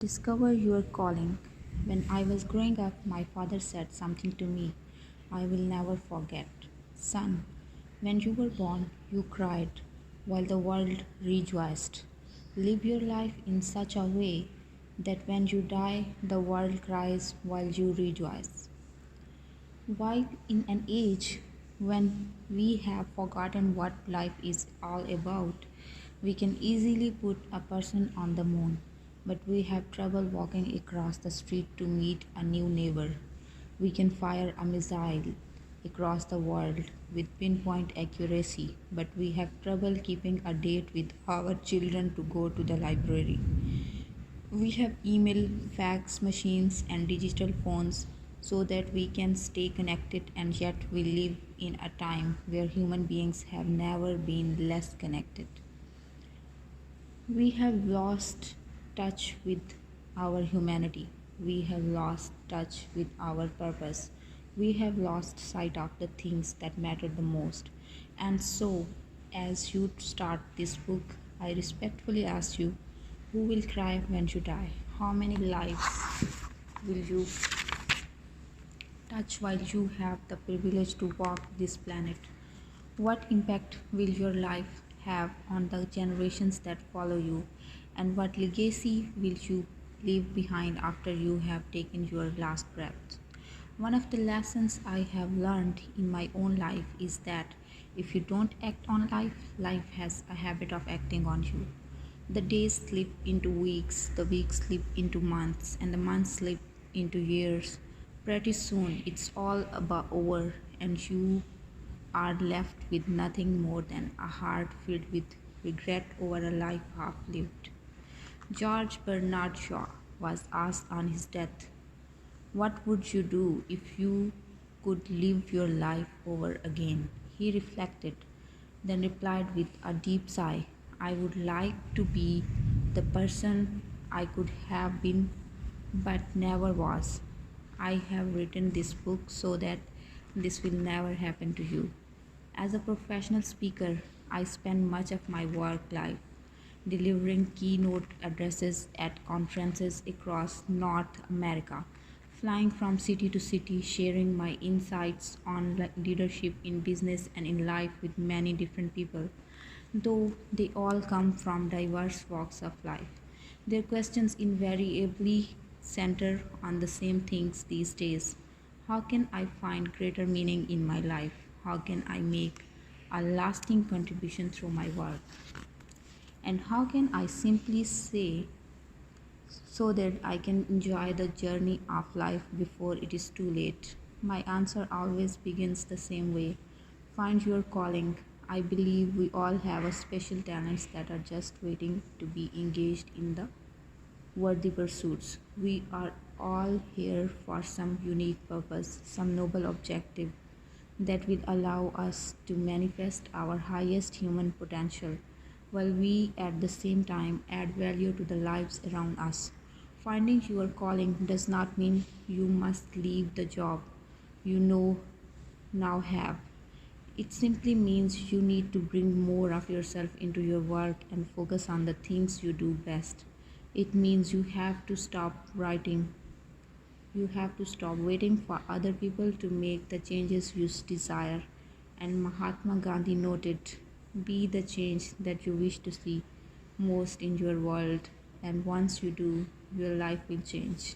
Discover your calling. When I was growing up, my father said something to me I will never forget. Son, when you were born, you cried while the world rejoiced. Live your life in such a way that when you die, the world cries while you rejoice. While in an age when we have forgotten what life is all about, we can easily put a person on the moon, but we have trouble walking across the street to meet a new neighbor. We can fire a missile across the world with pinpoint accuracy, but we have trouble keeping a date with our children to go to the library. We have email, fax machines, and digital phones so that we can stay connected, and yet we live in a time where human beings have never been less connected. We have lost touch with our humanity. We have lost touch with our purpose. We have lost sight of the things that matter the most. And so, as you start this book, I respectfully ask you, who will cry when you die? How many lives will you touch while you have the privilege to walk this planet? What impact will your life have on the generations that follow you? And what legacy will you leave behind after you have taken your last breath? One of the lessons I have learned in my own life is that if you don't act on life, life has a habit of acting on you. The days slip into weeks, the weeks slip into months, and the months slip into years. Pretty soon, it's all about over, and you are left with nothing more than a heart filled with regret over a life half lived. George Bernard Shaw was asked on his death, "What would you do if you could live your life over again?" He reflected, then replied with a deep sigh, "I would like to be the person I could have been but never was. I have written this book so that this will never happen to you." As a professional speaker, I spend much of my work life delivering keynote addresses at conferences across North America, flying from city to city, sharing my insights on leadership in business and in life with many different people. Though they all come from diverse walks of life, their questions invariably center on the same things these days. How can I find greater meaning in my life? How can I make a lasting contribution through my work? And how can I simply say so that I can enjoy the journey of life before it is too late? My answer always begins the same way. Find your calling. I believe we all have a special talents that are just waiting to be engaged in the worthy pursuits. We are all here for some unique purpose, some noble objective that will allow us to manifest our highest human potential, while we at the same time add value to the lives around us. Finding your calling does not mean you must leave the job you know now have. It simply means you need to bring more of yourself into your work and focus on the things you do best. It means you have to stop writing. You have to stop waiting for other people to make the changes you desire. And Mahatma Gandhi noted, "Be the change that you wish to see most in your world, and once you do, your life will change."